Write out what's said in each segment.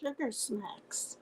sugar snacks.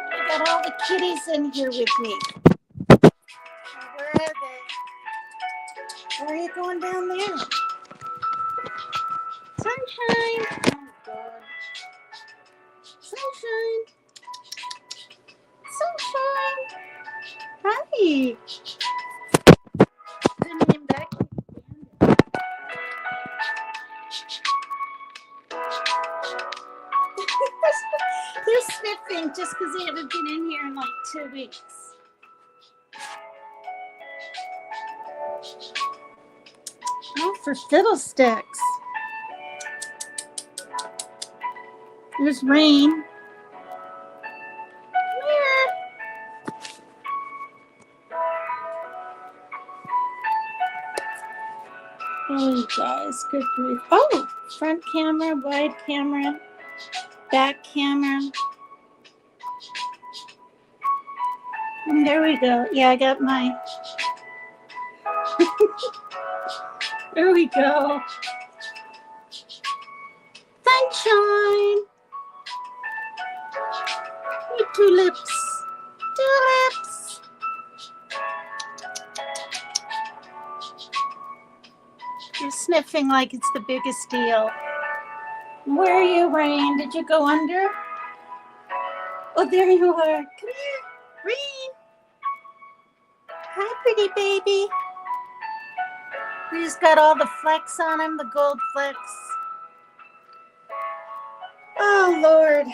I got all the kitties in here with me. Where are they? Where are you going down there? Sunshine. Oh, God. Sunshine. Sunshine. Hi. Sending him back. They're sniffing just because they haven't been in here in like 2 weeks. Oh, for fiddlesticks. There's Rain. Where? Oh, you guys, good grief. Oh, front camera, wide camera, back camera. And there we go. Yeah, I got my. There we go. Sunshine. Hey, tulips. Tulips. You're sniffing like it's the biggest deal. Where are you, Rain? Did you go under? Oh, there you are. Come here, Rain. Hi, pretty baby. He's got all the flecks on him, the gold flecks. Oh, Lord.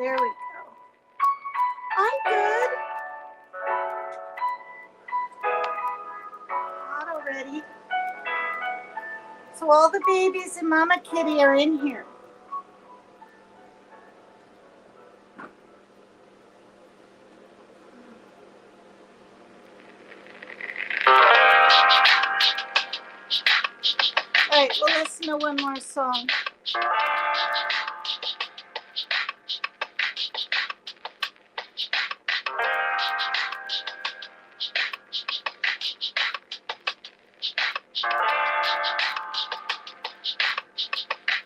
There we go. I'm good. Not already. So all the babies and Mama Kitty are in here. All right, we'll listen to one more song.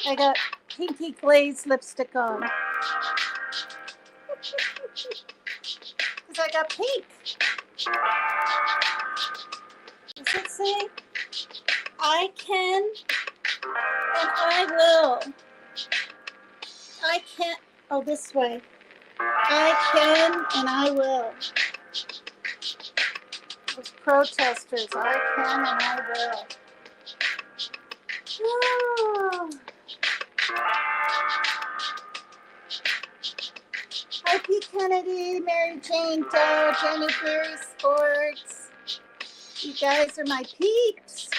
I got pinky glazed lipstick on. Because I got pink. Does it say? I can and I will. I can. Oh, this way. I can and I will. Those protesters. I can and I will. Oh. Hi, Pete Kennedy, Mary Jane Doe, Jenny Berry Sports. You guys are my peeps.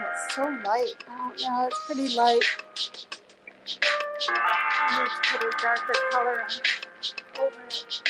It's so light. Oh, yeah, it's pretty light. I need to put a darker color on over it.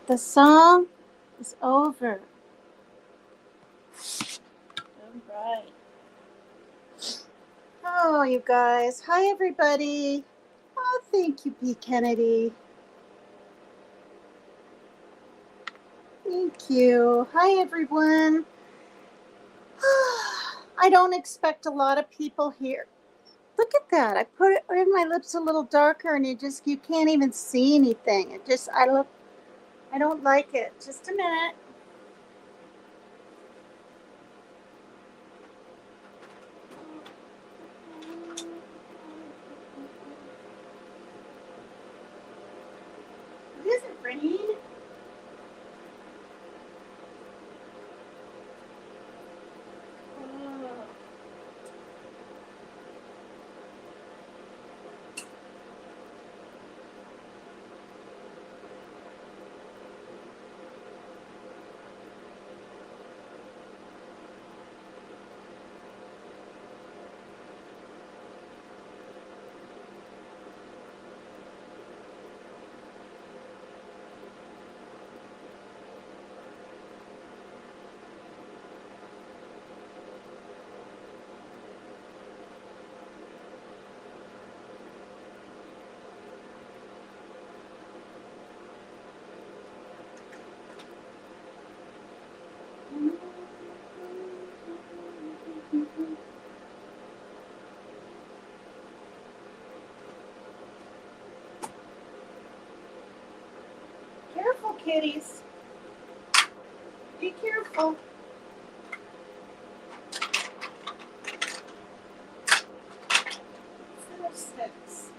The song is over. All right. Oh, you guys. Hi, everybody. Oh, thank you, P. Kennedy. Thank you. Hi, everyone. I don't expect a lot of people here. Look at that. I put it in my lips a little darker and you can't even see anything. I don't like it. Just a minute. Is it raining? Careful, kitties. Be careful. 6.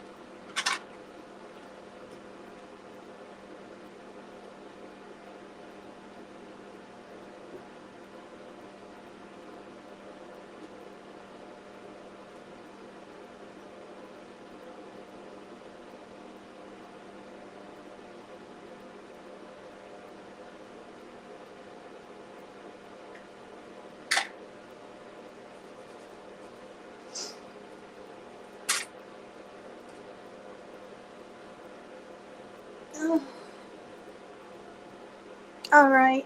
All right.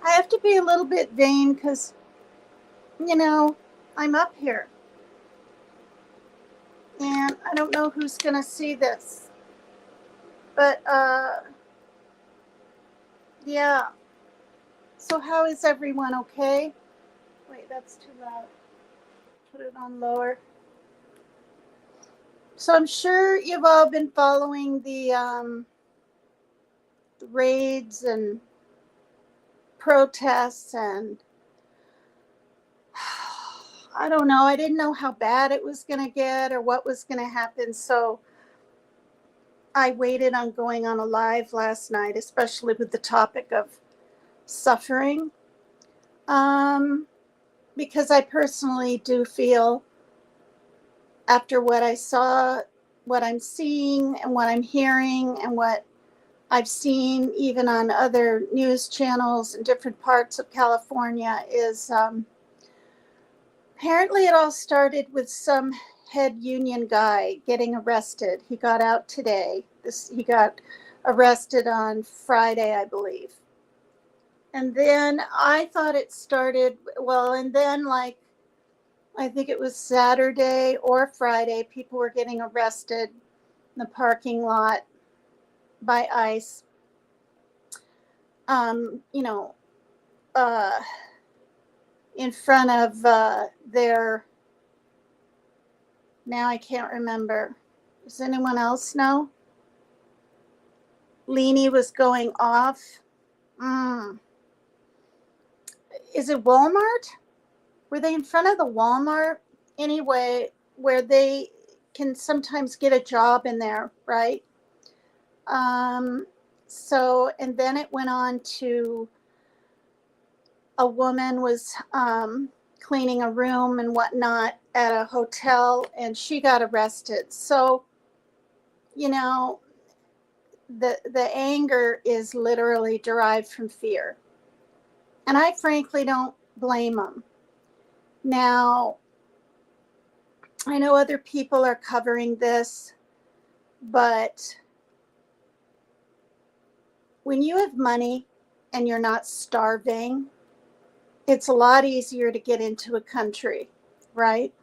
I have to be a little bit vain because, I'm up here. And I don't know who's going to see this. But, yeah. So how is everyone, okay? Wait, that's too loud. Put it on lower. So I'm sure you've all been following the raids and protests and I don't know. I didn't know how bad it was going to get or what was going to happen. So I waited on going on a live last night, especially with the topic of suffering. Because I personally do feel after what I saw, what I'm seeing and what I'm hearing and what I've seen even on other news channels in different parts of California is apparently it all started with some head union guy getting arrested. He got out today. He got arrested on Friday, I believe. And then I thought it started, and then like I think it was Saturday or Friday, people were getting arrested in the parking lot by ICE. In front of their, now I can't remember. Does anyone else know? Leanie was going off. Mm. Is it Walmart? Were they in front of the Walmart? Anyway, where they can sometimes get a job in there, right? Um, so, and then it went on to a woman was cleaning a room and whatnot at a hotel, and she got arrested. So, you know, the anger is literally derived from fear, and I frankly don't blame them. Now, I know other people are covering this, but when you have money and you're not starving, it's a lot easier to get into a country, right?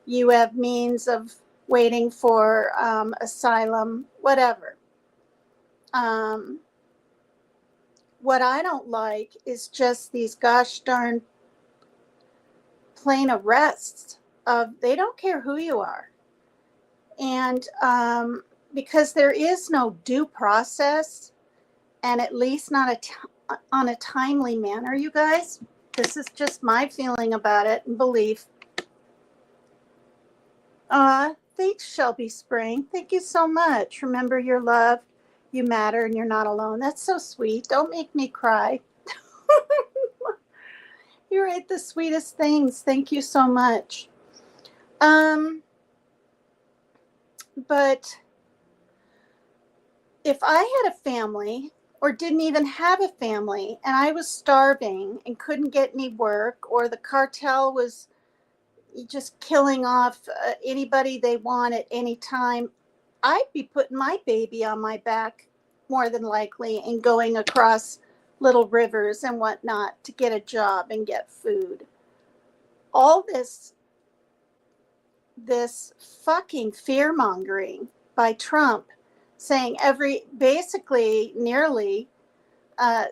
You have means of waiting for asylum, whatever. Um, what I don't like is just these gosh darn plain arrests of they don't care who you are. And because there is no due process, and at least not on a timely manner, you guys. This is just my feeling about it and belief. Thanks, Shelby Spring. Thank you so much. Remember, you're loved, you matter, and you're not alone. That's so sweet. Don't make me cry. You write the sweetest things. Thank you so much. But if I had a family or didn't even have a family and I was starving and couldn't get any work, or the cartel was just killing off anybody they want at any time, I'd be putting my baby on my back more than likely and going across little rivers and whatnot to get a job and get food. All this fucking fear mongering by Trump, saying basically nearly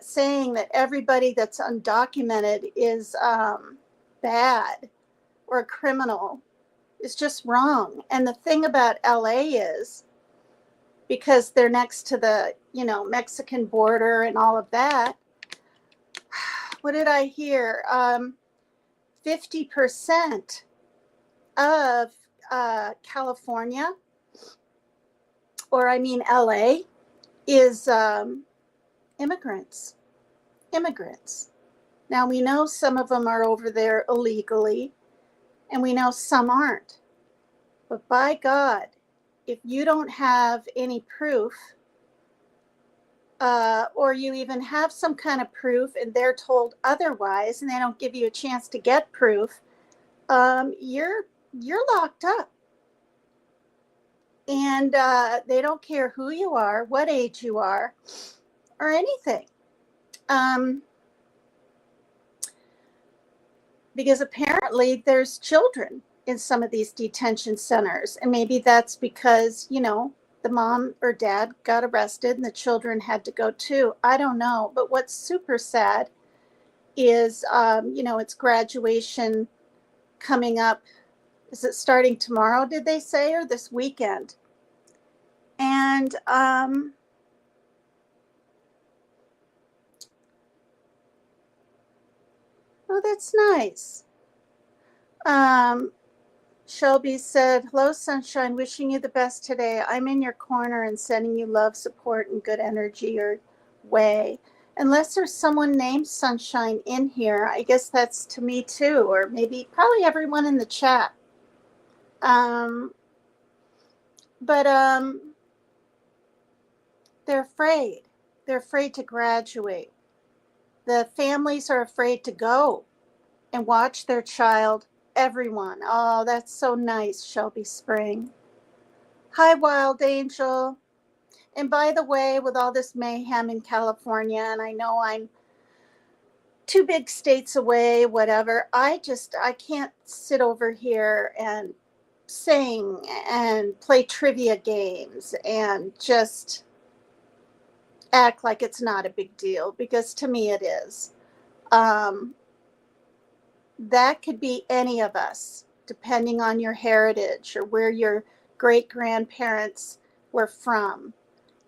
saying that everybody that's undocumented is bad or a criminal is just wrong. And the thing about LA is, because they're next to the, Mexican border and all of that, what did I hear? 50% of California, or I mean LA, is immigrants. Now, we know some of them are over there illegally, and we know some aren't. But by God, if you don't have any proof, or you even have some kind of proof and they're told otherwise, and they don't give you a chance to get proof, you're locked up. And they don't care who you are, what age you are, or anything. Because apparently there's children in some of these detention centers. And maybe that's because, the mom or dad got arrested and the children had to go too. I don't know. But what's super sad is, it's graduation coming up. Is it starting tomorrow, did they say, or this weekend? And oh, that's nice. Shelby said, hello, Sunshine, wishing you the best today. I'm in your corner and sending you love, support, and good energy your way. Unless there's someone named Sunshine in here, I guess that's to me too, or maybe probably everyone in the chat. But they're afraid. They're afraid to graduate. The families are afraid to go and watch their child. Everyone. Oh, that's so nice, Shelby Spring. Hi, Wild Angel. And by the way, with all this mayhem in California, and I know I'm 2 big states away, whatever, I can't sit over here and sing and play trivia games and just act like it's not a big deal, because to me it is. That could be any of us, depending on your heritage or where your great grandparents were from.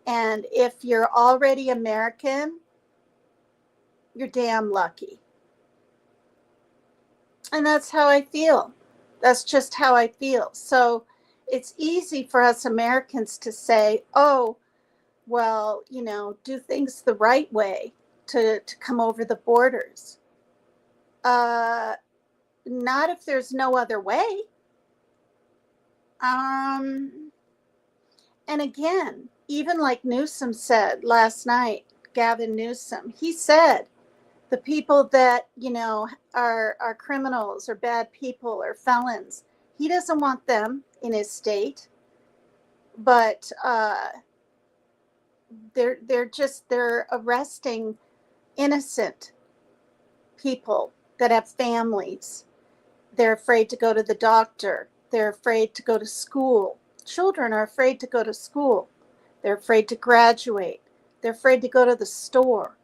And if you're already American, you're damn lucky. And that's how I feel. That's just how I feel. So it's easy for us Americans to say, oh, well, do things the right way to come over the borders. Not if there's no other way. And again, even like Newsom said last night, Gavin Newsom, he said the people that, are criminals or bad people or felons, he doesn't want them in his state. But they're arresting innocent people that have families. They're afraid to go to the doctor. They're afraid to go to school. Children are afraid to go to school. They're afraid to graduate. They're afraid to go to the store,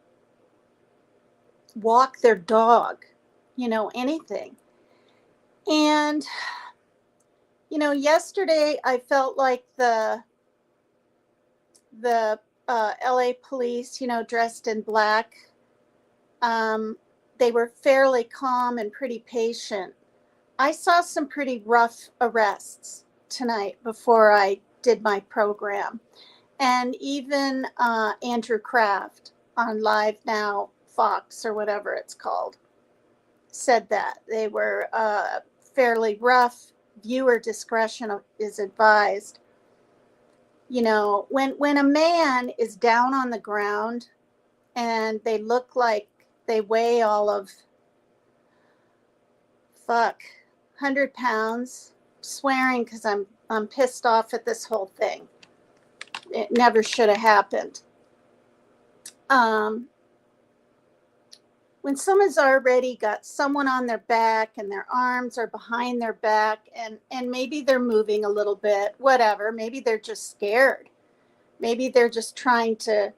walk their dog, anything. And, yesterday I felt like the LA police, dressed in black, they were fairly calm and pretty patient. I saw some pretty rough arrests tonight before I did my program. And even Andrew Kraft on Live Now, Fox, or whatever it's called, said that they were fairly rough. Viewer discretion is advised. When a man is down on the ground and they look like they weigh all of 100 pounds, swearing because I'm pissed off at this whole thing. It never should have happened. When someone's already got someone on their back and their arms are behind their back and maybe they're moving a little bit, whatever, maybe they're just scared. Maybe they're just trying to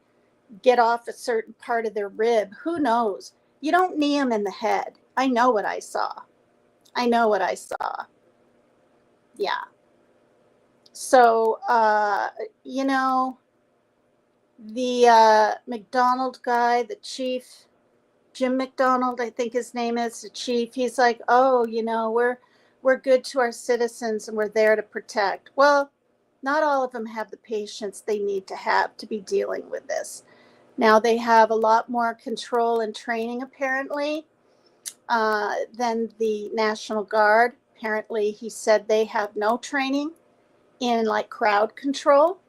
get off a certain part of their rib. Who knows? You don't knee them in the head. I know what I saw. Yeah. So, the McDonald guy, the chief, Jim McDonald, I think his name is, the chief, he's like, oh, we're good to our citizens and we're there to protect. Well, not all of them have the patience they need to have to be dealing with this. Now they have a lot more control and training, apparently, than the National Guard. Apparently, he said they have no training in like crowd control,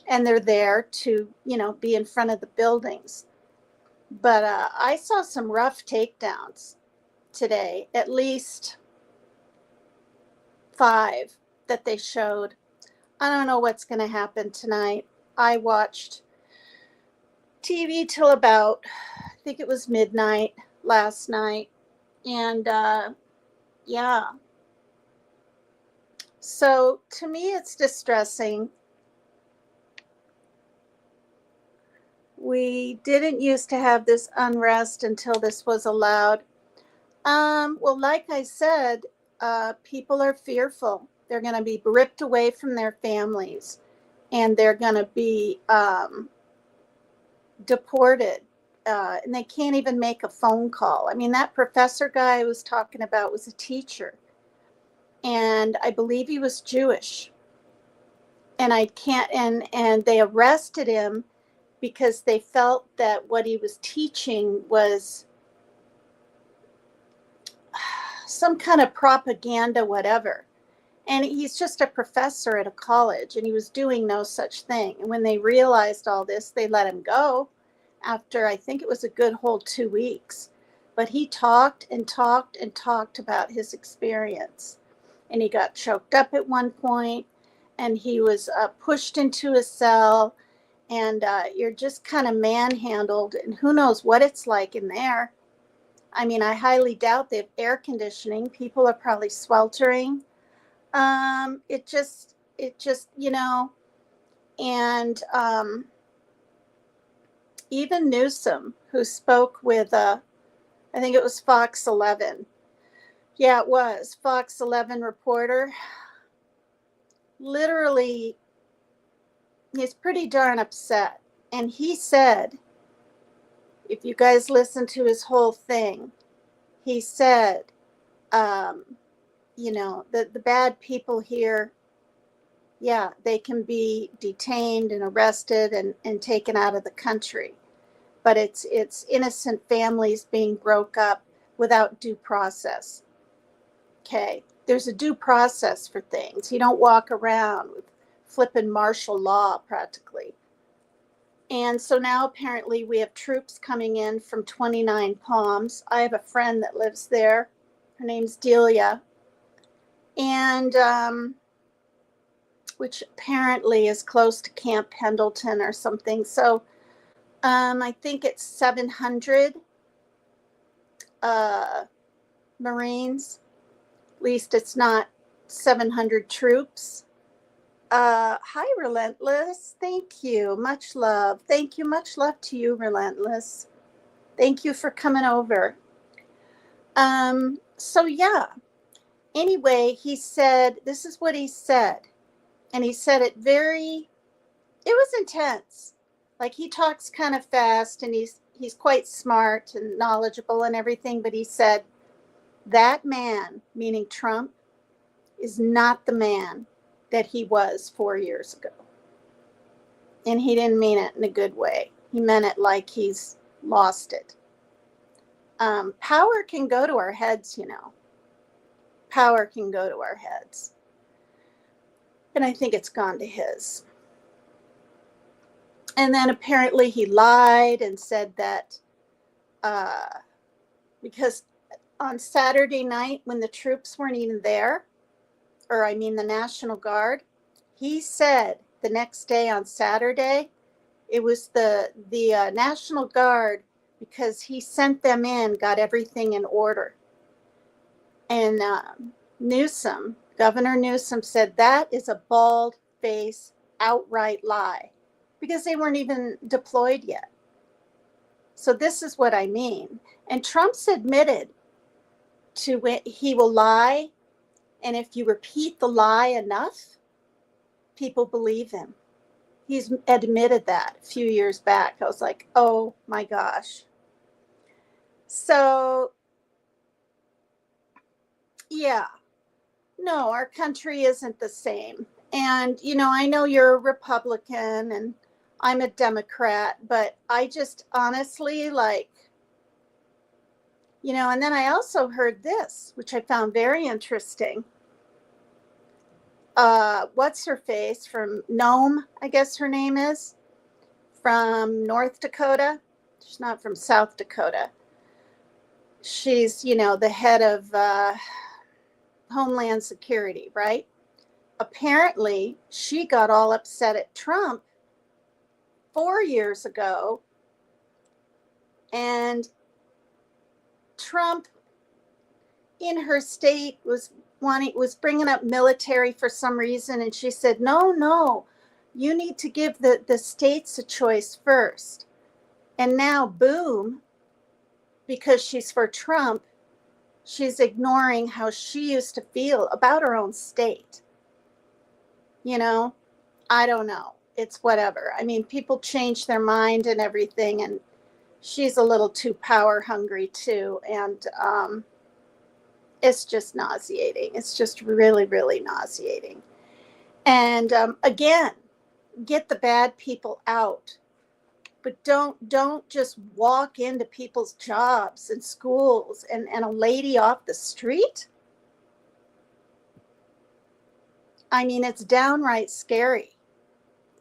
and they're there to, be in front of the buildings. But I saw some rough takedowns today, at least 5 that they showed. I don't know what's going to happen tonight. I watched TV till about, I think it was midnight last night. And yeah. So to me, it's distressing. We didn't used to have this unrest until this was allowed. Well, like I said, people are fearful. They're going to be ripped away from their families, and they're going to be deported, and they can't even make a phone call. I mean, that professor guy I was talking about was a teacher, and I believe he was Jewish. And and they arrested him because they felt that what he was teaching was some kind of propaganda, whatever. And he's just a professor at a college, and he was doing no such thing. And when they realized all this, they let him go after, I think it was a good whole 2 weeks. But he talked and talked and talked about his experience. And he got choked up at one point, and he was pushed into a cell, and you're just kind of manhandled, and who knows what it's like in there. I mean, I highly doubt they have air conditioning. People are probably sweltering. It just, and even Newsom, who spoke with, I think it was Fox 11. Yeah, it was Fox 11 reporter. Literally he's pretty darn upset. And he said, if you guys listen to his whole thing, he said, the bad people here, yeah, they can be detained and arrested and taken out of the country. But it's innocent families being broke up without due process. Okay. There's a due process for things. You don't walk around with flipping martial law practically. And so now apparently we have troops coming in from 29 Palms. I have a friend that lives there. Her name's Delia. And which apparently is close to Camp Pendleton or something. So I think it's 700 Marines. At least it's not 700 troops. Hi, Relentless. Thank you. Much love. Thank you. Much love to you, Relentless. Thank you for coming over. So yeah. Anyway, he said, this is what he said. And he said it it was intense. Like, he talks kind of fast, and he's quite smart and knowledgeable and everything, but he said, that man, meaning Trump, is not the man that he was 4 years ago. And he didn't mean it in a good way. He meant it like he's lost it. Power can go to our heads, Power can go to our heads. And I think it's gone to his. And then apparently he lied and said that because on Saturday night when the troops weren't even there, the National Guard, he said the next day on Saturday, it was the National Guard, because he sent them in, got everything in order. And Governor Newsom said that is a bald-faced, outright lie, because they weren't even deployed yet. So this is what I mean. And Trump's admitted he will lie. And if you repeat the lie enough, people believe him. He's admitted that a few years back. I was like, oh my gosh. So, yeah. No, our country isn't the same. And, I know you're a Republican and I'm a Democrat, but I just honestly and then I also heard this, which I found very interesting. What's her face from Nome, I guess her name is, from North Dakota. She's not from South Dakota. She's, the head of Homeland Security, right? Apparently, she got all upset at Trump 4 years ago, and Trump in her state was bringing up military for some reason, and she said, no, you need to give the states a choice first. And now, boom, because she's for Trump, she's ignoring how she used to feel about her own state. I don't know. It's whatever. People change their mind and everything, and she's a little too power hungry too. And it's just nauseating. It's just really, really nauseating. And again, get the bad people out. But don't just walk into people's jobs and schools and a lady off the street. It's downright scary.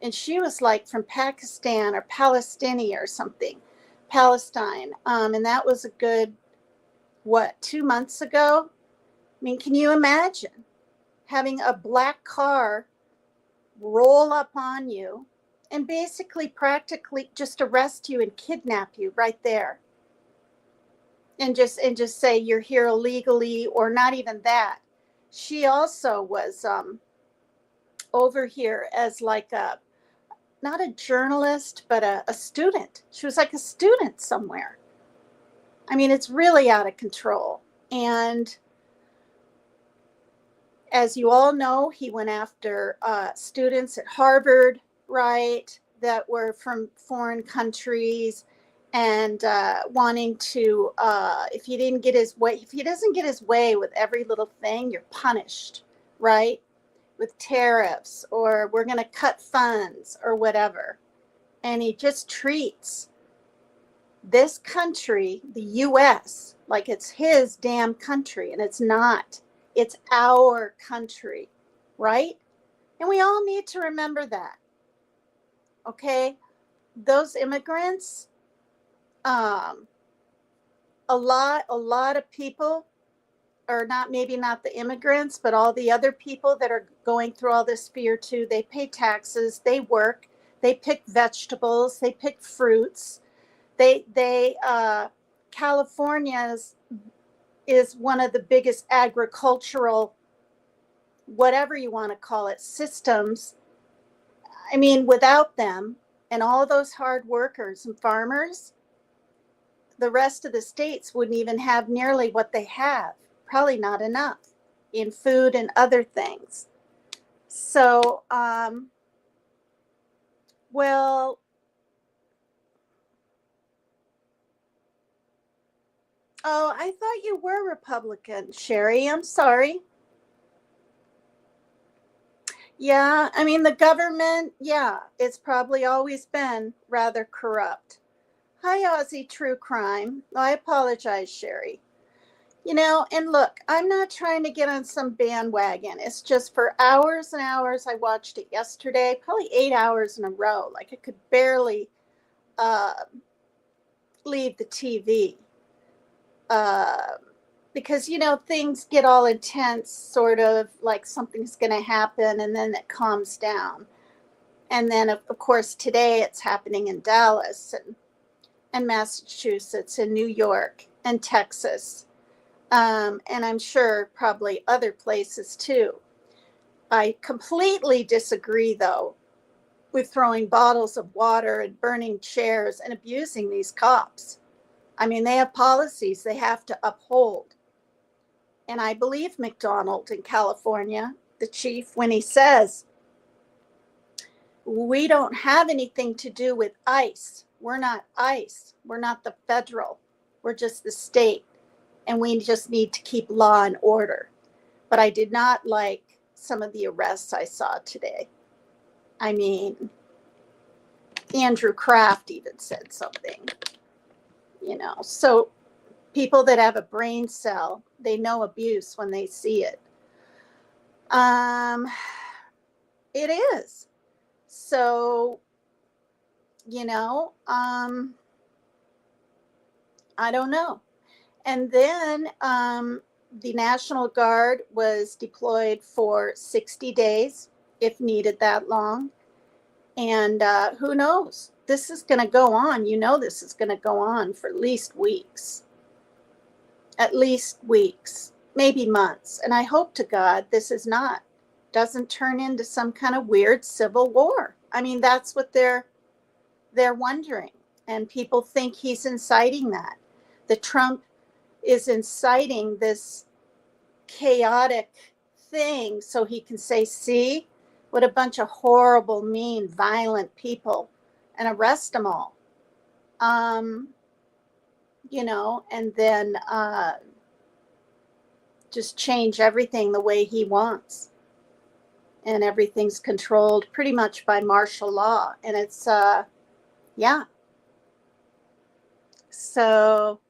And she was like from Pakistan or Palestine or something, Palestine. And that was a good, 2 months ago? Can you imagine having a black car roll up on you and basically practically just arrest you and kidnap you right there? And just say you're here illegally, or not even that. She also was over here as like not a journalist, but a student. She was like a student somewhere. It's really out of control. And as you all know, he went after students at Harvard right, that were from foreign countries and wanting to, if he didn't get his way, if he doesn't get his way with every little thing, you're punished, right? With tariffs, or we're going to cut funds or whatever. And he just treats this country, the US, like it's his damn country, and it's not. It's our country, right? And we all need to remember that. Okay? Those immigrants, a lot of people, or not, maybe not the immigrants, but all the other people that are going through all this fear too, they pay taxes, they work, they pick vegetables, they pick fruits. California is one of the biggest agricultural, whatever you want to call it, systems. I mean, without them and all those hard workers and farmers, the rest of the states wouldn't even have nearly what they have, probably not enough in food and other things. So, well, oh, I thought you were Republican, Sherry. I'm sorry. Yeah, I mean, the government, yeah, it's probably always been rather corrupt. Hi, Aussie True Crime. I apologize, Sherry. You know, and look, I'm not trying to get on some bandwagon. It's just for hours and hours. I watched it yesterday, probably 8 hours in a row. Like I could barely uh, leave the TV. Because, you know, things get all intense, sort of like something's going to happen, and then it calms down. And then, of course, today it's happening in Dallas and Massachusetts and New York and Texas. And I'm sure probably other places too. I completely disagree, though, with throwing bottles of water and burning chairs and abusing these cops. I mean, they have policies they have to uphold. And I believe McDonald in California, the chief, when he says, we don't have anything to do with ICE. We're not ICE. We're not the federal. We're just the state. And we just need to keep law and order. But I did not like some of the arrests I saw today. I mean, Andrew Kraft even said something, you know. So people that have a brain cell, they know abuse when they see it. It is. So, you know, I don't know. And then the National Guard was deployed for 60 days, if needed that long. And who knows? This is going to go on. You know, this is going to go on for at least weeks. At least weeks, maybe months. And I hope to God this doesn't turn into some kind of weird civil war. I mean, that's what they're wondering. And people think he's inciting that. That Trump is inciting this chaotic thing so he can say, see, what a bunch of horrible, mean, violent people, and arrest them all. You know, and then just change everything the way he wants. And everything's controlled pretty much by martial law. And it's, yeah. So,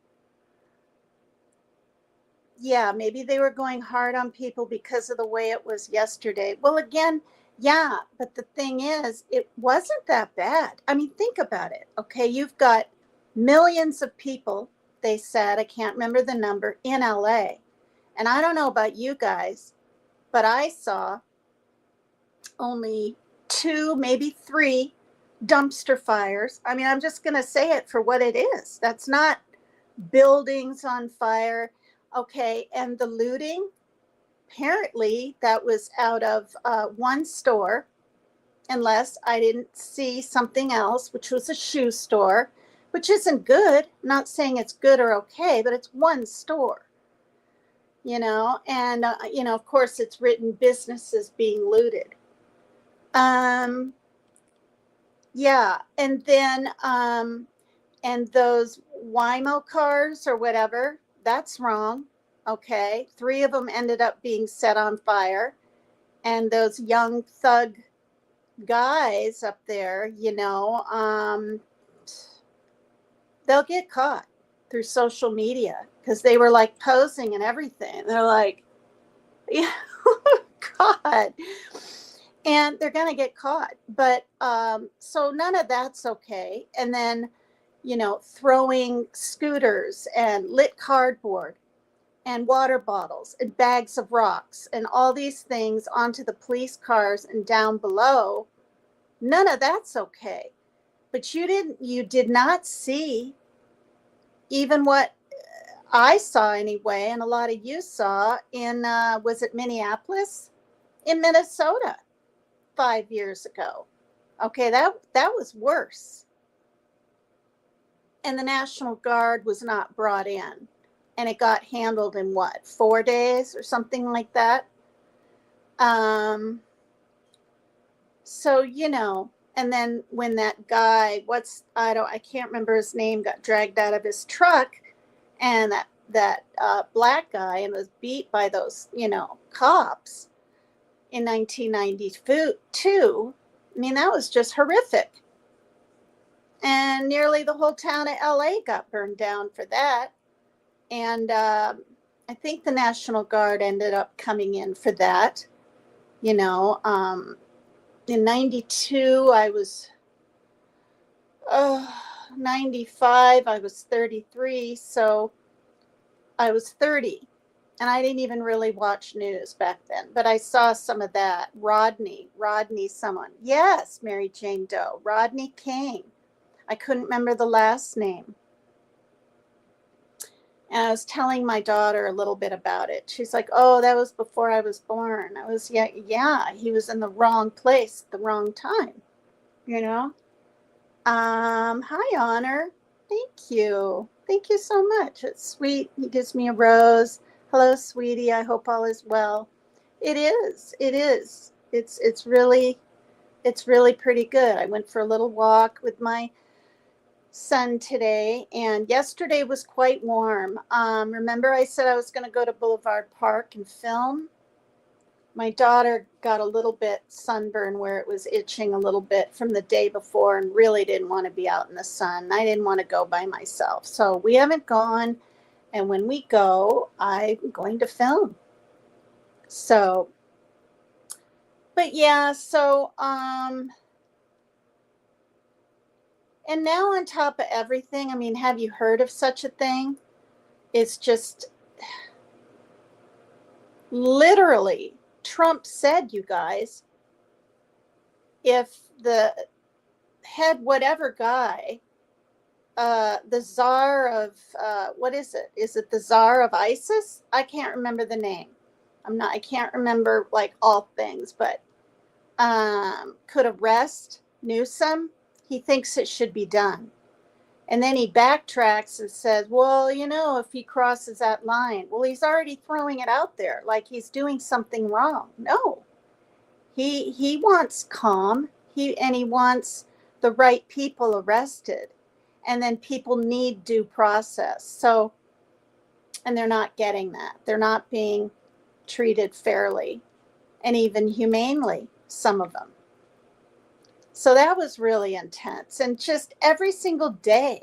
yeah, maybe they were going hard on people because of the way it was yesterday. Well, again, yeah, but the thing is, it wasn't that bad. I mean, think about it. Okay, you've got millions of people, they said, I can't remember the number, in LA. And I don't know about you guys, but I saw only 2, maybe 3 dumpster fires. I mean, I'm just going to say it for what it is. That's not buildings on fire. Okay, and the looting, apparently that was out of one store, unless I didn't see something else, which was a shoe store, which isn't good. I'm not saying it's good or okay, but it's one store, you know, and, you know, of course it's written businesses being looted. Yeah. And those Waymo cars or whatever, that's wrong. Okay. 3 of them ended up being set on fire. And those young thug guys up there, they'll get caught through social media because they were like posing and everything. They're like, yeah, God. And they're going to get caught. But so none of that's okay. And then, throwing scooters and lit cardboard and water bottles and bags of rocks and all these things onto the police cars and down below. None of that's okay. But you did not see even what I saw anyway, and a lot of you saw in, was it Minneapolis? In Minnesota 5 years ago. Okay, that was worse. And the National Guard was not brought in. And it got handled in what, 4 days or something like that? So, and then when that guy, I can't remember his name, got dragged out of his truck, and that black guy and was beat by those, cops in 1992. I mean, that was just horrific. And nearly the whole town of LA got burned down for that. And I think the National Guard ended up coming in for that. In 92, I was 95, I was 33. So I was 30. And I didn't even really watch news back then. But I saw some of that. Rodney someone. Yes, Mary Jane Doe. Rodney King. I couldn't remember the last name. And I was telling my daughter a little bit about it. She's like, "Oh, that was before I was born." I was, yeah, he was in the wrong place at the wrong time, you know? Hi, Honor. Thank you. Thank you so much. It's sweet. He gives me a rose. Hello, sweetie. I hope all is well. It is. It is. It's really pretty good. I went for a little walk with my sun today, and yesterday was quite warm. Remember I said I was going to go to Boulevard Park and film? My daughter got a little bit sunburned where it was itching a little bit from the day before and really didn't want to be out in the sun. I didn't want to go by myself. So we haven't gone, and when we go, I'm going to film. So, but yeah, so and now on top of everything, I mean, have you heard of such a thing? It's just literally, Trump said, you guys, if the head whatever guy, the czar of, what is it? Is it the czar of ISIS? I can't remember the name. I can't remember like all things, but could arrest Newsom, he thinks it should be done. And then he backtracks and says, well, if he crosses that line, well, he's already throwing it out there like he's doing something wrong. No, he wants calm. He wants the right people arrested. And then people need due process. So, and they're not getting that. They're not being treated fairly and even humanely, some of them. So that was really intense. And just every single day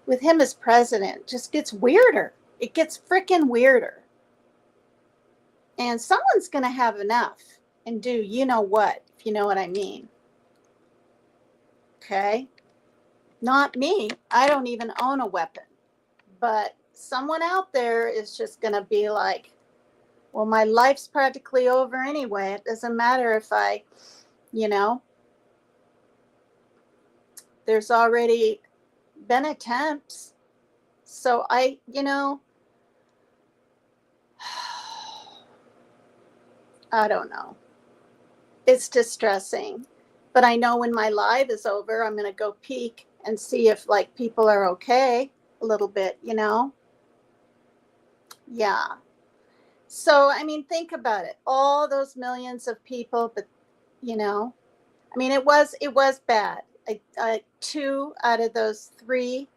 with him as president just gets weirder. It gets freaking weirder. And someone's going to have enough and do you know what, if you know what I mean. Okay? Not me. I don't even own a weapon. But someone out there is just going to be like, well, my life's practically over anyway. It doesn't matter if I, there's already been attempts. So I don't know. It's distressing. But I know when my live is over, I'm going to go peek and see if like people are okay a little bit, Yeah. So, I mean, think about it. All those millions of people, but you know. I mean, it was bad. Two out of those three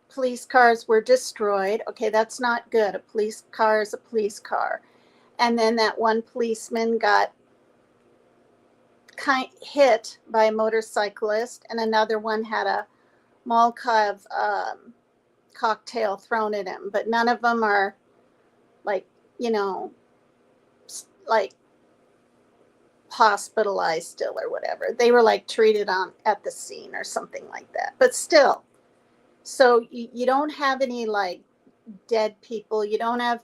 police cars were destroyed. Okay, that's not good. A police car is a police car. And then that one policeman got hit by a motorcyclist, and another one had a Molotov cocktail thrown at him. But none of them are like, you know, like hospitalized still or whatever. They were like treated on at the scene or something like that. But still, so you don't have any like dead people. You don't have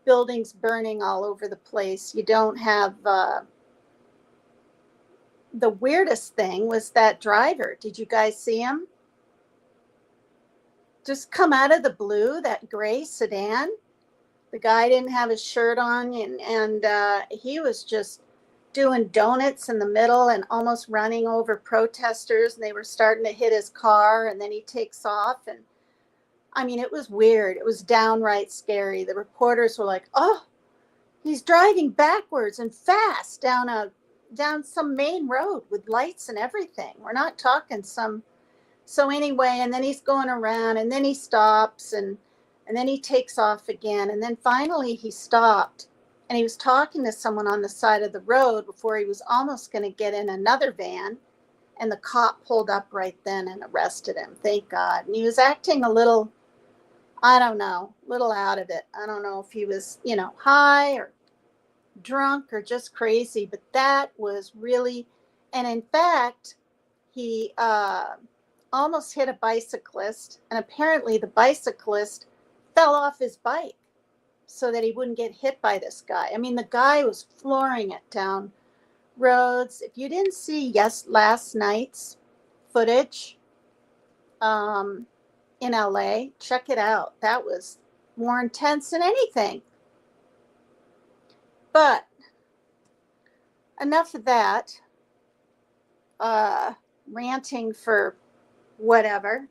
buildings burning all over the place. You don't have the weirdest thing was that driver. Did you guys see him? Just come out of the blue, that gray sedan. The guy didn't have his shirt on, and he was just doing donuts in the middle and almost running over protesters, and they were starting to hit his car, and then he takes off. And I mean, it was weird. It was downright scary. The reporters were like, oh, he's driving backwards and fast down some main road with lights and everything. We're not talking some. So anyway, and then he's going around, and then he stops, and then he takes off again. And then finally he stopped, and he was talking to someone on the side of the road before he was almost going to get in another van. And the cop pulled up right then and arrested him. Thank God. And he was acting a little, I don't know, little out of it. I don't know if he was, you know, high or drunk or just crazy, but that was really, and in fact, he almost hit a bicyclist, and apparently the bicyclist fell off his bike so that he wouldn't get hit by this guy. I mean, the guy was flooring it down roads. If you didn't see last night's footage in LA, check it out. That was more intense than anything. But enough of that. Ranting for whatever,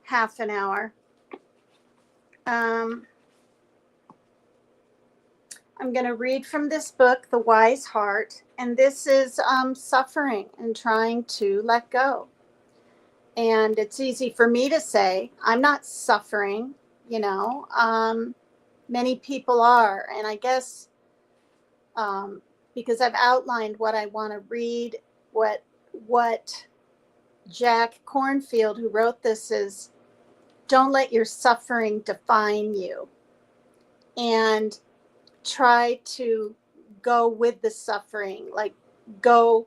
half an hour. I'm going to read from this book, The Wise Heart, and this is suffering and trying to let go. And it's easy for me to say, I'm not suffering, you know. Many people are, and I guess because I've outlined what I want to read, what Jack Kornfield, who wrote this, is don't let your suffering define you, and try to go with the suffering. Like, go,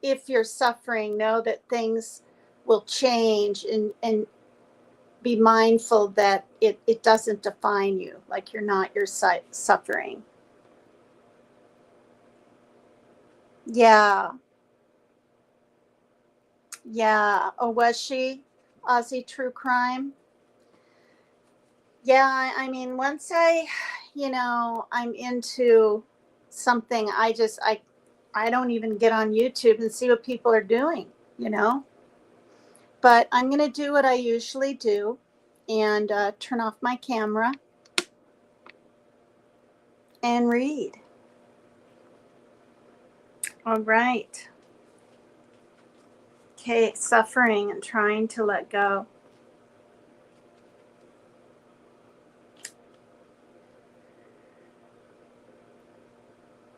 if you're suffering, know that things will change, and be mindful that it doesn't define you, like you're not your suffering. Yeah. Oh, was she? Aussie True Crime? Yeah, I mean, once I'm into something, I don't even get on YouTube and see what people are doing, you know? But I'm going to do what I usually do and turn off my camera and read. All right. Okay, suffering and trying to let go.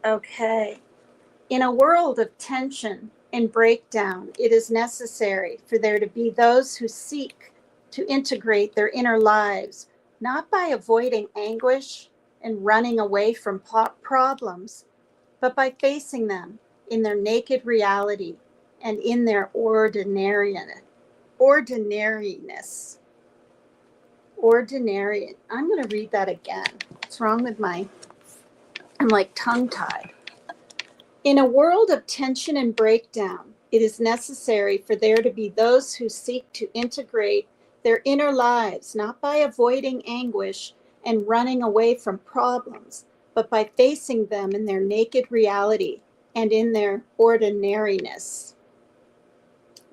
Okay. In a world of tension and breakdown, it is necessary for there to be those who seek to integrate their inner lives, not by avoiding anguish and running away from problems, but by facing them in their naked reality and in their ordinariness. Ordinary. I'm going to read that again. What's wrong with I'm like tongue-tied. In a world of tension and breakdown, it is necessary for there to be those who seek to integrate their inner lives, not by avoiding anguish and running away from problems, but by facing them in their naked reality and in their ordinariness.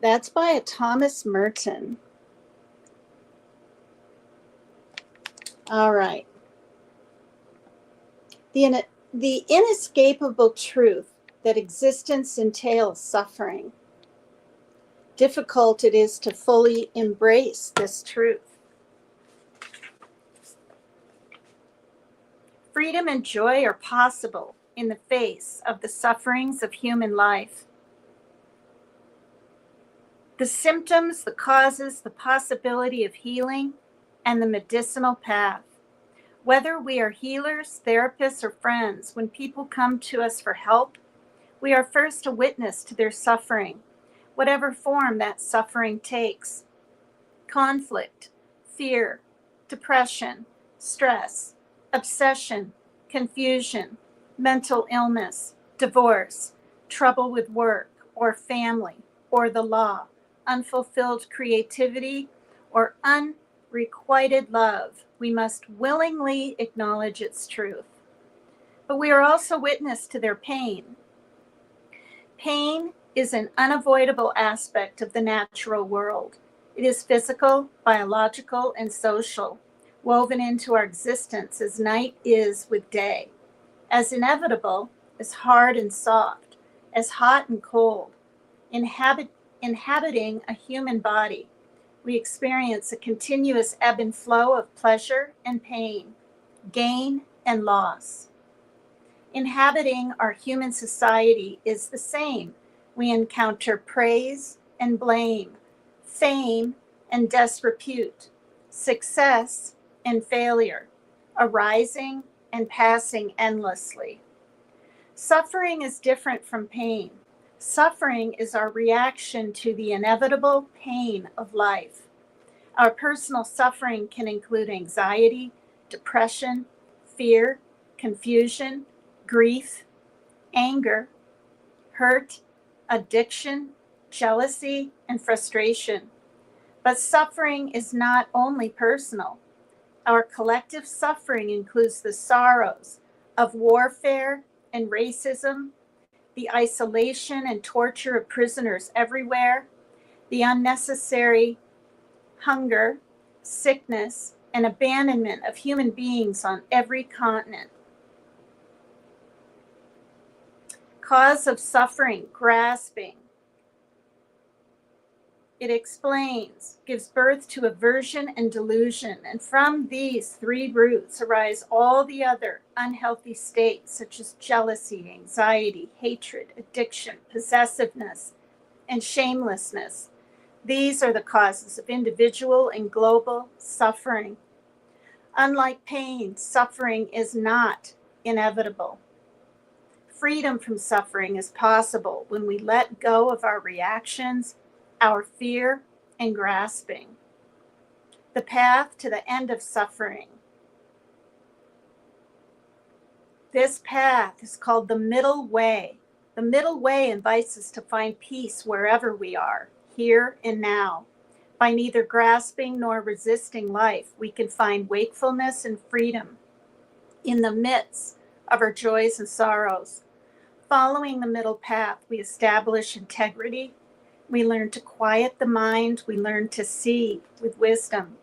That's by a Thomas Merton. All right. the inescapable truth that existence entails suffering. Difficult it is to fully embrace this truth. Freedom and joy are possible in the face of the sufferings of human life. The symptoms, the causes, the possibility of healing, and the medicinal path. Whether we are healers, therapists, or friends, when people come to us for help, we are first a witness to their suffering, whatever form that suffering takes. Conflict, fear, depression, stress, obsession, confusion, mental illness, divorce, trouble with work or family or the law, unfulfilled creativity, or unrequited love, we must willingly acknowledge its truth. But we are also witness to their pain. Pain is an unavoidable aspect of the natural world. It is physical, biological, and social, woven into our existence as night is with day, as inevitable as hard and soft, as hot and cold. Inhabiting a human body, we experience a continuous ebb and flow of pleasure and pain, gain and loss. Inhabiting our human society is the same. We encounter praise and blame, fame and disrepute, success and failure, arising and passing endlessly. Suffering is different from pain. Suffering is our reaction to the inevitable pain of life. Our personal suffering can include anxiety, depression, fear, confusion, grief, anger, hurt, addiction, jealousy, and frustration. But suffering is not only personal. Our collective suffering includes the sorrows of warfare and racism, the isolation and torture of prisoners everywhere, the unnecessary hunger, sickness, and abandonment of human beings on every continent. Cause of suffering, grasping. It explains, gives birth to aversion and delusion, and from these three roots arise all the other unhealthy states such as jealousy, anxiety, hatred, addiction, possessiveness, and shamelessness. These are the causes of individual and global suffering. Unlike pain, suffering is not inevitable. Freedom from suffering is possible when we let go of our reactions, our fear, and grasping. The path to the end of suffering. This path is called the middle way. The middle way invites us to find peace wherever we are, here and now. By neither grasping nor resisting life, we can find wakefulness and freedom in the midst of our joys and sorrows. Following the middle path, we establish integrity. We learn to quiet the mind. We learn to see with wisdom.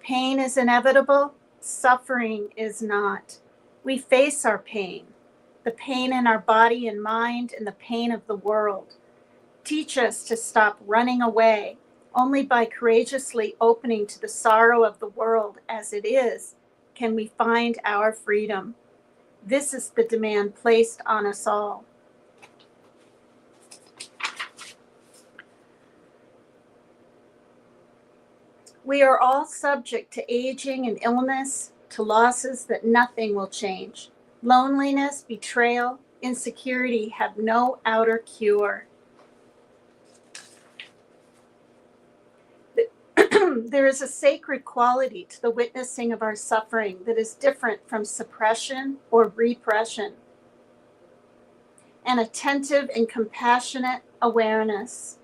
Pain is inevitable. Suffering is not. We face our pain, the pain in our body and mind, and the pain of the world. Teach us to stop running away. Only by courageously opening to the sorrow of the world as it is can we find our freedom. This is the demand placed on us all. We are all subject to aging and illness, to losses that nothing will change. Loneliness, betrayal, insecurity have no outer cure. There is a sacred quality to the witnessing of our suffering that is different from suppression or repression. An attentive and compassionate awareness.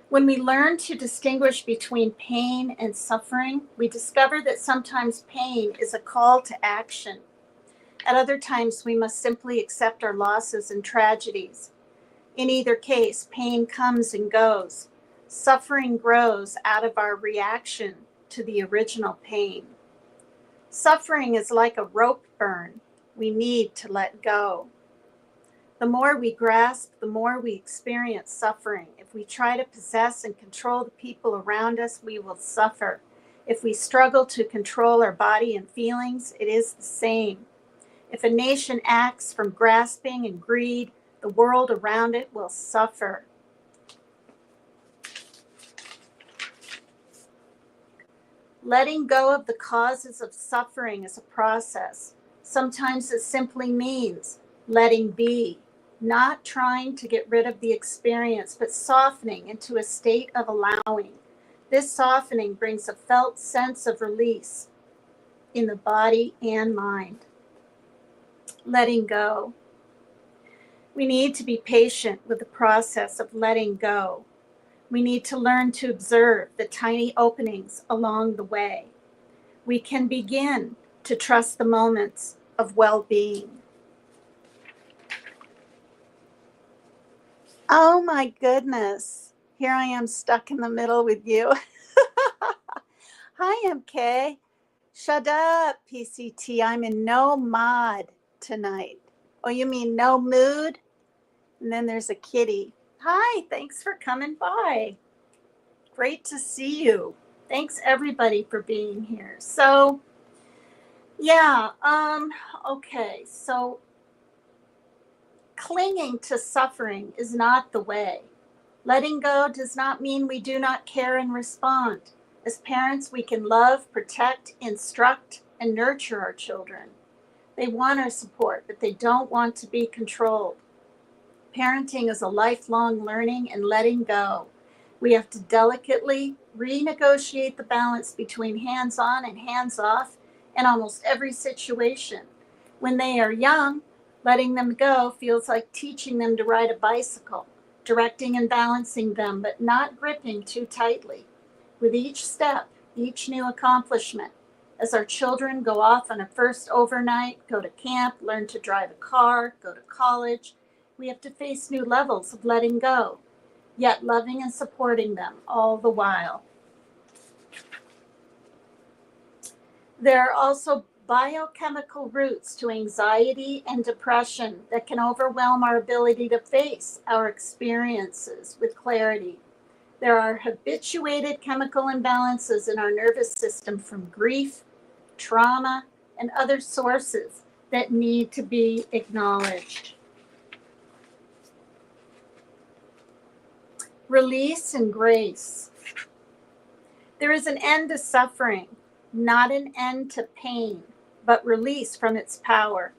When we learn to distinguish between pain and suffering, we discover that sometimes pain is a call to action. At other times, we must simply accept our losses and tragedies. In either case, pain comes and goes. Suffering grows out of our reaction to the original pain. Suffering is like a rope burn. We need to let go. The more we grasp, the more we experience suffering. If we try to possess and control the people around us, we will suffer. If we struggle to control our body and feelings, it is the same. If a nation acts from grasping and greed, the world around it will suffer. Letting go of the causes of suffering is a process. Sometimes it simply means letting be, not trying to get rid of the experience, but softening into a state of allowing. This softening brings a felt sense of release in the body and mind. Letting go. We need to be patient with the process of letting go. We need to learn to observe the tiny openings along the way. We can begin to trust the moments of well-being. Oh my goodness. Here I am stuck in the middle with you. Hi, MK. Shut up, PCT. I'm in no mod tonight. Oh, you mean no mood? And then there's a kitty. Hi, thanks for coming by. Great to see you. Thanks everybody for being here. So, yeah, okay. So clinging to suffering is not the way. Letting go does not mean we do not care and respond. As parents, we can love, protect, instruct, and nurture our children. They want our support, but they don't want to be controlled. Parenting is a lifelong learning and letting go. We have to delicately renegotiate the balance between hands-on and hands-off in almost every situation. When they are young, letting them go feels like teaching them to ride a bicycle, directing and balancing them, but not gripping too tightly. With each step, each new accomplishment, as our children go off on a first overnight, go to camp, learn to drive a car, go to college, we have to face new levels of letting go, yet loving and supporting them all the while. There are also biochemical roots to anxiety and depression that can overwhelm our ability to face our experiences with clarity. There are habituated chemical imbalances in our nervous system from grief, trauma, and other sources that need to be acknowledged. Release and grace. There is an end to suffering, not an end to pain, but release from its power.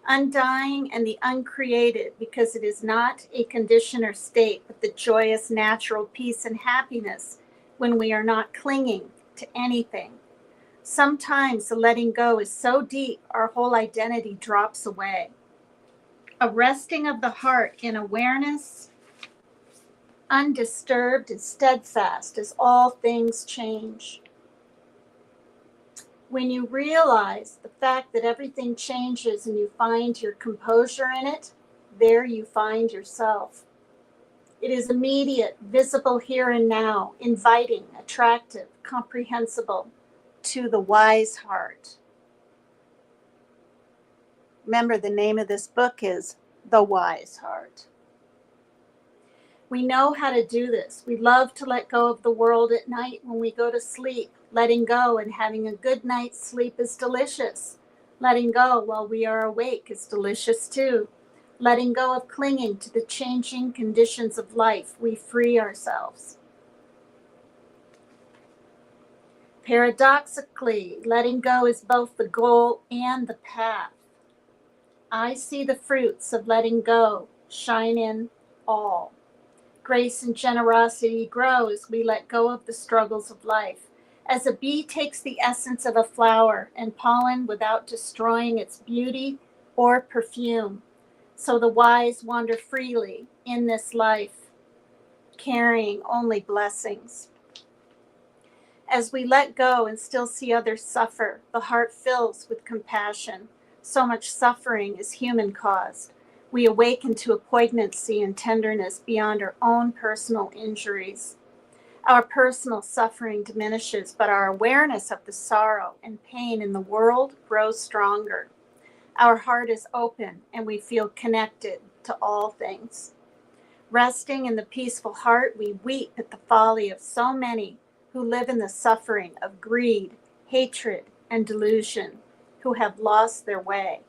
Undying and the uncreated, because it is not a condition or state, but the joyous natural peace and happiness when we are not clinging to anything. Sometimes the letting go is so deep, our whole identity drops away. A resting of the heart in awareness, undisturbed and steadfast as all things change. When you realize the fact that everything changes and you find your composure in it, there you find yourself. It is immediate, visible here and now, inviting, attractive, comprehensible to the wise heart. Remember, the name of this book is The Wise Heart. We know how to do this. We love to let go of the world at night when we go to sleep. Letting go and having a good night's sleep is delicious. Letting go while we are awake is delicious too. Letting go of clinging to the changing conditions of life, we free ourselves. Paradoxically, letting go is both the goal and the path. I see the fruits of letting go shine in all. Grace and generosity grow as we let go of the struggles of life. As a bee takes the essence of a flower and pollen without destroying its beauty or perfume, so the wise wander freely in this life, carrying only blessings. As we let go and still see others suffer, the heart fills with compassion. So much suffering is human-caused. We awaken to a poignancy and tenderness beyond our own personal injuries. Our personal suffering diminishes, but our awareness of the sorrow and pain in the world grows stronger. Our heart is open and we feel connected to all things. Resting in the peaceful heart, we weep at the folly of so many who live in the suffering of greed, hatred, and delusion, who have lost their way.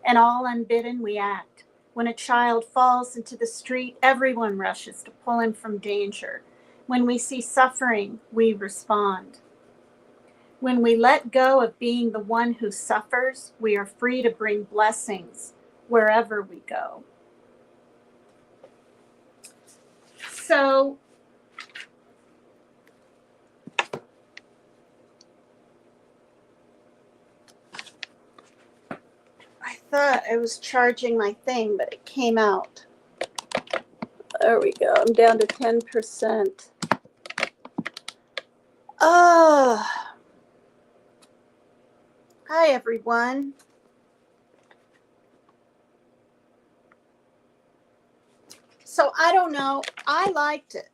And all unbidden we act. When a child falls into the street, everyone rushes to pull him from danger. When we see suffering, we respond. When we let go of being the one who suffers, we are free to bring blessings wherever we go. So, I thought I was charging my thing, but it came out. There we go. I'm down to 10%. Oh. Hi, everyone. So I don't know. I liked it.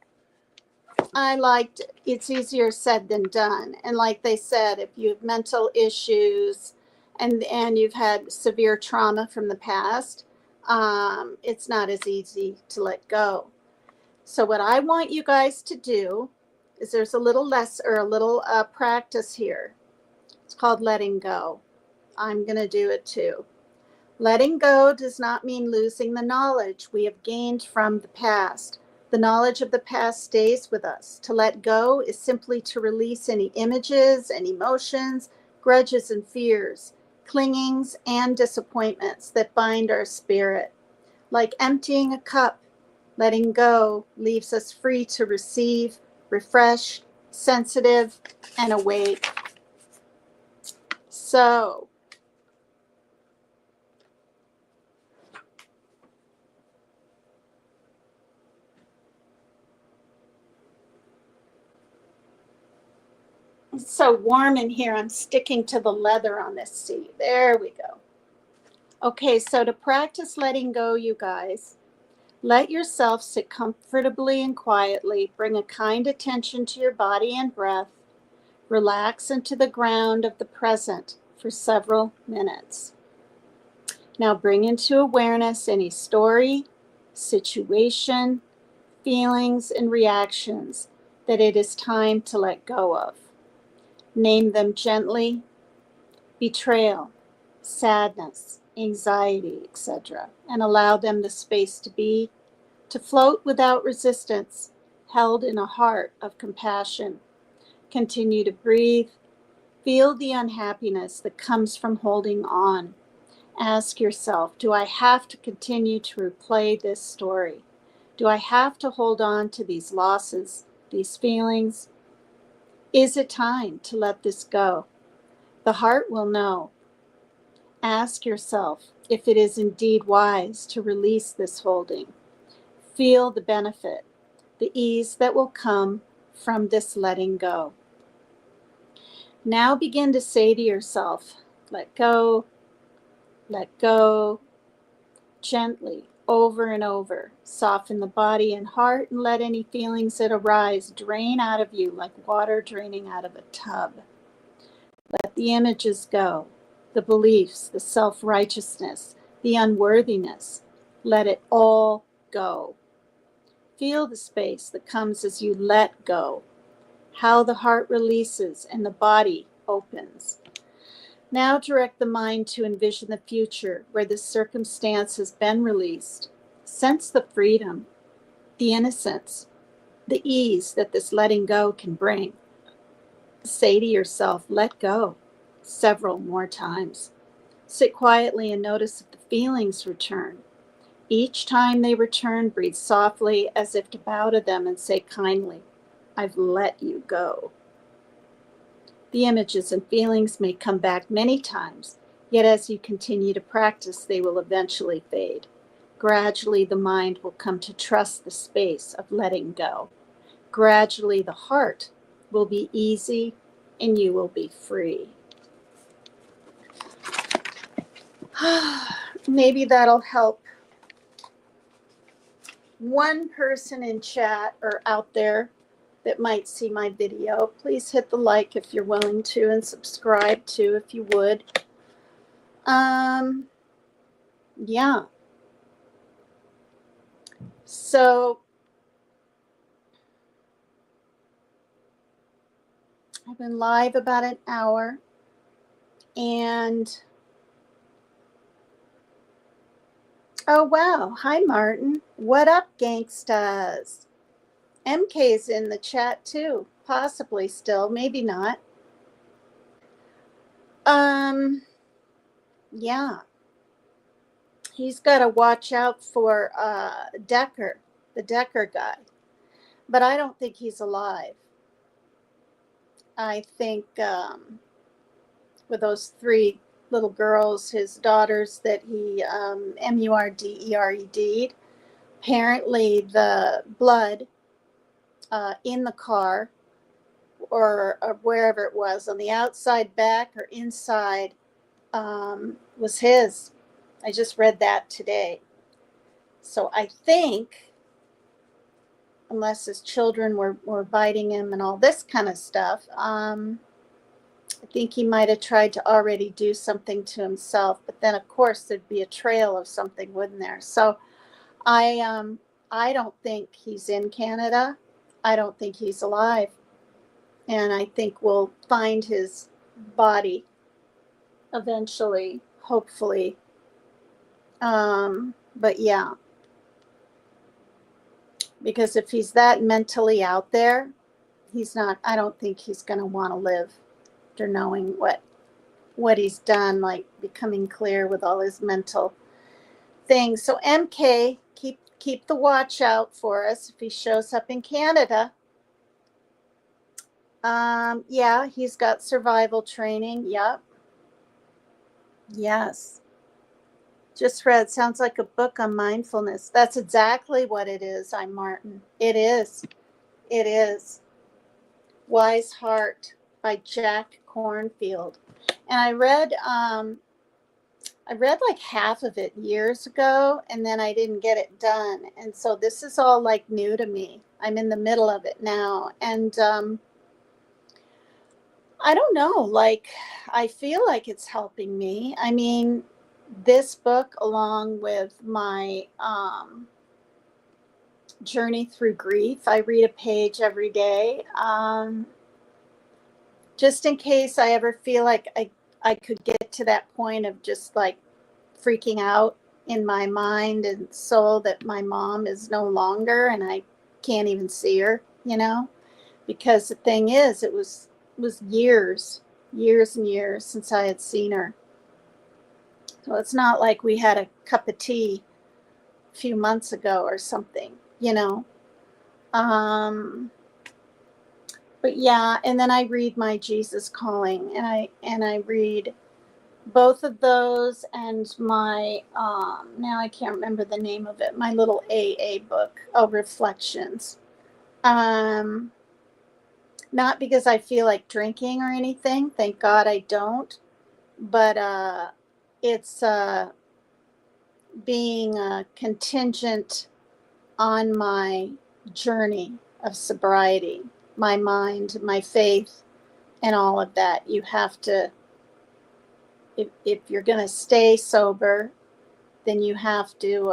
It's easier said than done. And like they said, if you have mental issues and you've had severe trauma from the past, it's not as easy to let go. So what I want you guys to do is there's a little practice here. It's called letting go. I'm going to do it too. Letting go does not mean losing the knowledge we have gained from the past. The knowledge of the past stays with us. To let go is simply to release any images and emotions, grudges and fears, clingings and disappointments that bind our spirit. Like emptying a cup, letting go leaves us free to receive, refreshed, sensitive, and awake. So, it's so warm in here. I'm sticking to the leather on this seat. There we go. Okay, so to practice letting go, you guys, let yourself sit comfortably and quietly. Bring a kind attention to your body and breath. Relax into the ground of the present for several minutes. Now bring into awareness any story, situation, feelings, and reactions that it is time to let go of. Name them gently: betrayal, sadness, anxiety, etc., and allow them the space to be, to float without resistance, held in a heart of compassion. Continue to breathe. Feel the unhappiness that comes from holding on. Ask yourself, do I have to continue to replay this story? Do I have to hold on to these losses, these feelings? Is it time to let this go? The heart will know. Ask yourself if it is indeed wise to release this holding. Feel the benefit, the ease that will come from this letting go. Now begin to say to yourself, let go, gently, over and over. Soften the body and heart and let any feelings that arise drain out of you like water draining out of a tub. Let the images go, the beliefs, the self-righteousness, the unworthiness. Let it all go. Feel the space that comes as you let go, how the heart releases and the body opens. Now direct the mind to envision the future where this circumstance has been released. Sense the freedom, the innocence, the ease that this letting go can bring. Say to yourself, let go, several more times. Sit quietly and notice if the feelings return. Each time they return, breathe softly as if to bow to them and say kindly, I've let you go. The images and feelings may come back many times, yet as you continue to practice, they will eventually fade. Gradually, the mind will come to trust the space of letting go. Gradually, the heart will be easy and you will be free. Maybe that'll help one person in chat or out there that might see my video. Please hit the like if you're willing to, and subscribe too if you would. Yeah. So I've been live about an hour, and oh wow, hi Martin. What up, gangstas? MK's in the chat too, possibly still, maybe not. Yeah. He's got to watch out for Decker, the Decker guy. But I don't think he's alive. I think with those 3 little girls, his daughters that he murdered, apparently the blood in the car or wherever it was, on the outside back or inside, was his. I just read that today. So I think, unless his children were biting him and all this kind of stuff, I think he might have tried to already do something to himself. But then, of course, there'd be a trail of something, wouldn't there? So I don't think he's in Canada. I don't think he's alive. And I think we'll find his body eventually, hopefully. But yeah, because if he's that mentally out there, he's not, I don't think he's going to want to live after knowing what he's done, like becoming clear with all his mental things. So MK, keep the watch out for us if he shows up in Canada. Yeah, he's got survival training. Yep. Yes. Just read, sounds like a book on mindfulness. That's exactly what it is. I'm Martin. It is. It is. Wise Heart by Jack Kornfield. And I read like half of it years ago, and then I didn't get it done. And so this is all like new to me. I'm in the middle of it now. And I don't know, like, I feel like it's helping me. I mean, this book, along with my journey through grief, I read a page every day, just in case I ever feel like I could get to that point of just like freaking out in my mind and soul that my mom is no longer and I can't even see her, because the thing is, it was years and years since I had seen her. So it's not like we had a cup of tea a few months ago or something, but yeah, and then I read my Jesus Calling, and I read both of those, and my now I can't remember the name of it, my little AA book, Reflections. Not because I feel like drinking or anything, thank God I don't, but it's being contingent on my journey of sobriety, my mind, my faith, and all of that. You have to, if you're going to stay sober, then you have to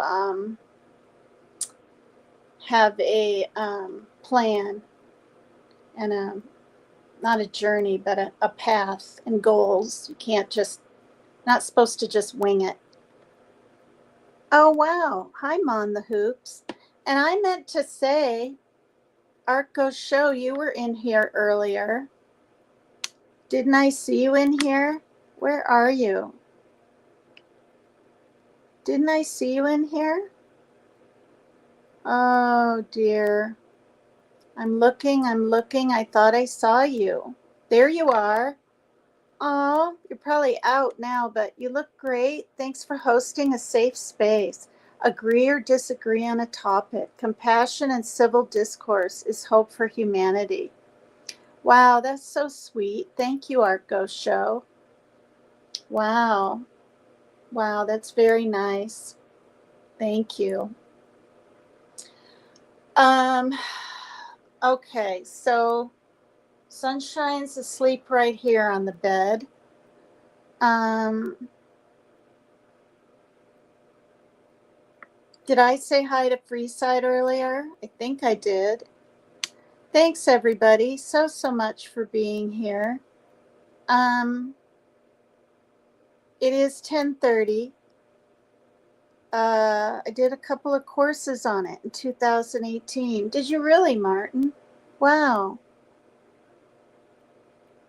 have a plan and not a journey, but a path and goals. You can't not supposed to just wing it. Oh, wow. Hi, Mon the Hoops. And I meant to say, Arco Show, you were in here earlier. Didn't I see you in here? Where are you? Didn't I see you in here? Oh, dear. I'm looking. I thought I saw you. There you are. Oh, you're probably out now, but you look great. Thanks for hosting a safe space. Agree or disagree on a topic. Compassion and civil discourse is hope for humanity. Wow, that's so sweet. Thank you, Arco Show. Wow. Wow, that's very nice. Thank you. Okay, so Sunshine's asleep right here on the bed. Did I say hi to Freeside earlier? I think I did. Thanks everybody so much for being here. It is 10:30. I did a couple of courses on it in 2018. Did you really, Martin? Wow.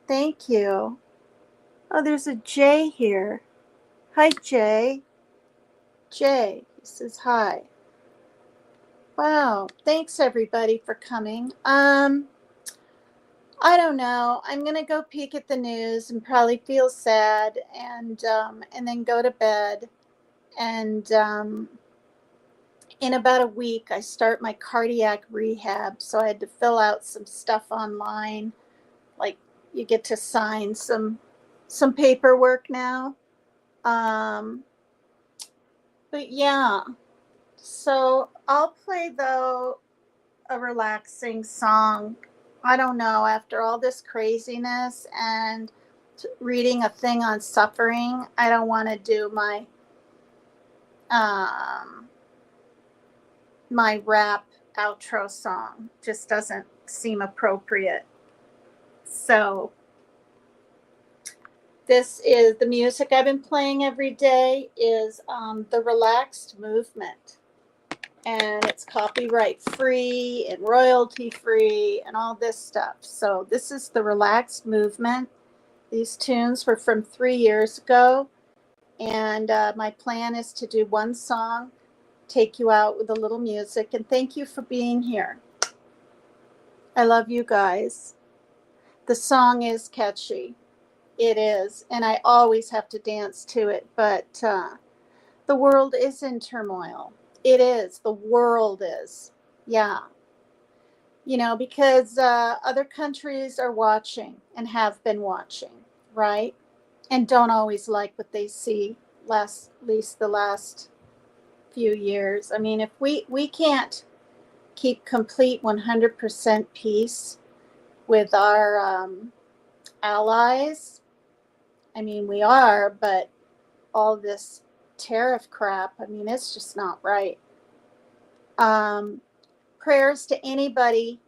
Thank you. Oh, there's a Jay here. Hi, Jay. Jay, he says hi. Wow. Thanks everybody for coming. I don't know. I'm gonna go peek at the news and probably feel sad and then go to bed. And in about a week, I start my cardiac rehab. So I had to fill out some stuff online, like you get to sign some paperwork now. Um, but yeah, so I'll play though a relaxing song. I don't know, after all this craziness and reading a thing on suffering, I don't want to do um my rap outro song. Just doesn't seem appropriate. So this is the music I've been playing every day is the Relaxed Movement. And it's copyright free and royalty free and all this stuff. So this is the Relaxed Movement. These tunes were from 3 years ago. And my plan is to do one song, take you out with a little music. And thank you for being here. I love you guys. The song is catchy. It is. And I always have to dance to it. But the world is in turmoil. It is. The world is. Yeah. You know, because other countries are watching and have been watching, right? And don't always like what they see, at least the last few years. I mean, if we can't keep complete 100% peace with our allies, I mean, we are, but all this tariff crap, I mean, it's just not right. Prayers to anybody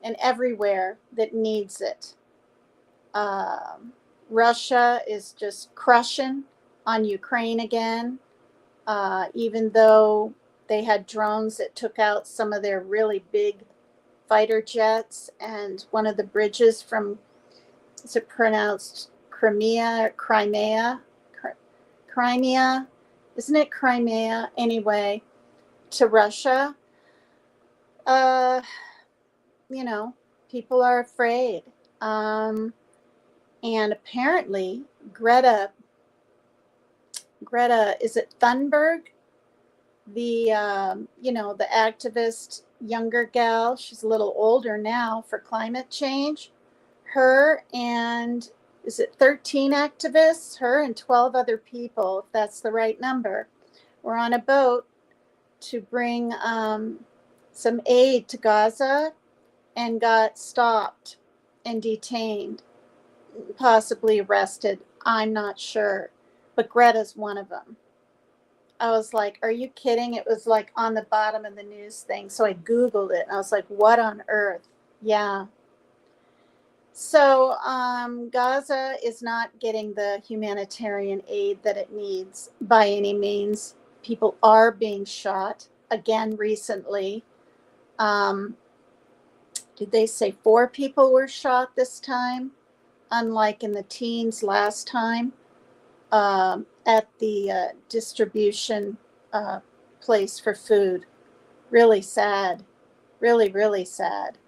and everywhere that needs it. Russia is just crushing on Ukraine again, even though they had drones that took out some of their really big fighter jets, and one of the bridges from, is it pronounced Crimea or Crimea? Crimea, isn't it Crimea? Anyway, to Russia. Uh, you know, people are afraid. And apparently, Greta, is it Thunberg? The activist younger gal, she's a little older now for climate change. Her and, is it 13 activists? Her and 12 other people, if that's the right number, were on a boat to bring some aid to Gaza and got stopped and detained, possibly arrested. I'm not sure. But Greta's one of them. I was like, are you kidding? It was like on the bottom of the news thing. So I Googled it and I was like, what on earth? Yeah. So Gaza is not getting the humanitarian aid that it needs by any means. People are being shot again recently. Did they say 4 people were shot this time? Unlike in the teens last time, at the distribution place for food. Really sad. Really, really sad.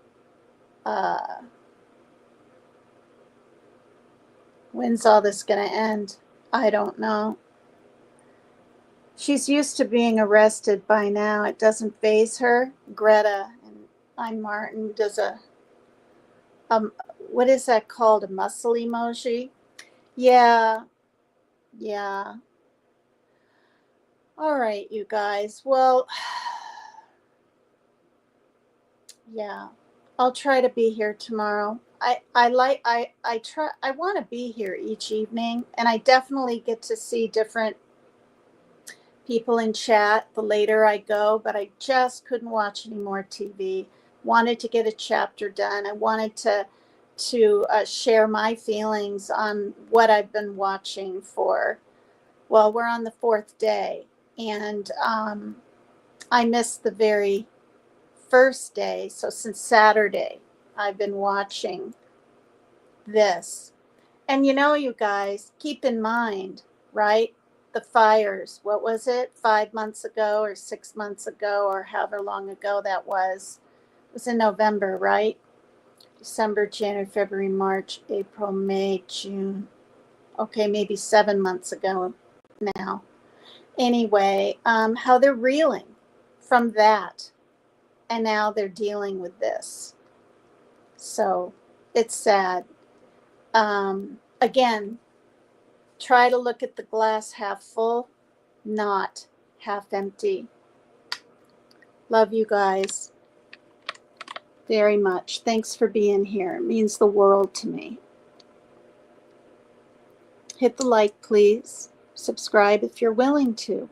When's all this going to end? I don't know. She's used to being arrested by now. It doesn't faze her. Greta, and I'm Martin, does what is that called? A muscle emoji? Yeah, yeah. All right, you guys. Well, Yeah. I'll try to be here tomorrow. I want to be here each evening, and I definitely get to see different people in chat the later I go, but I just couldn't watch any more TV. Wanted to get a chapter done. I wanted to share my feelings on what I've been watching for. Well, we're on the fourth day, and I missed the very first day. So since Saturday, I've been watching this. And you guys, keep in mind, right? The fires, what was it, 5 months ago or 6 months ago, or however long ago that was? It was in November, right? December, January, February, March, April, May, June. Okay, maybe 7 months ago now. Anyway, how they're reeling from that. And now they're dealing with this. So it's sad. Again, try to look at the glass half full, not half empty. Love you guys very much. Thanks for being here. It means the world to me. Hit the like, please. Subscribe if you're willing to.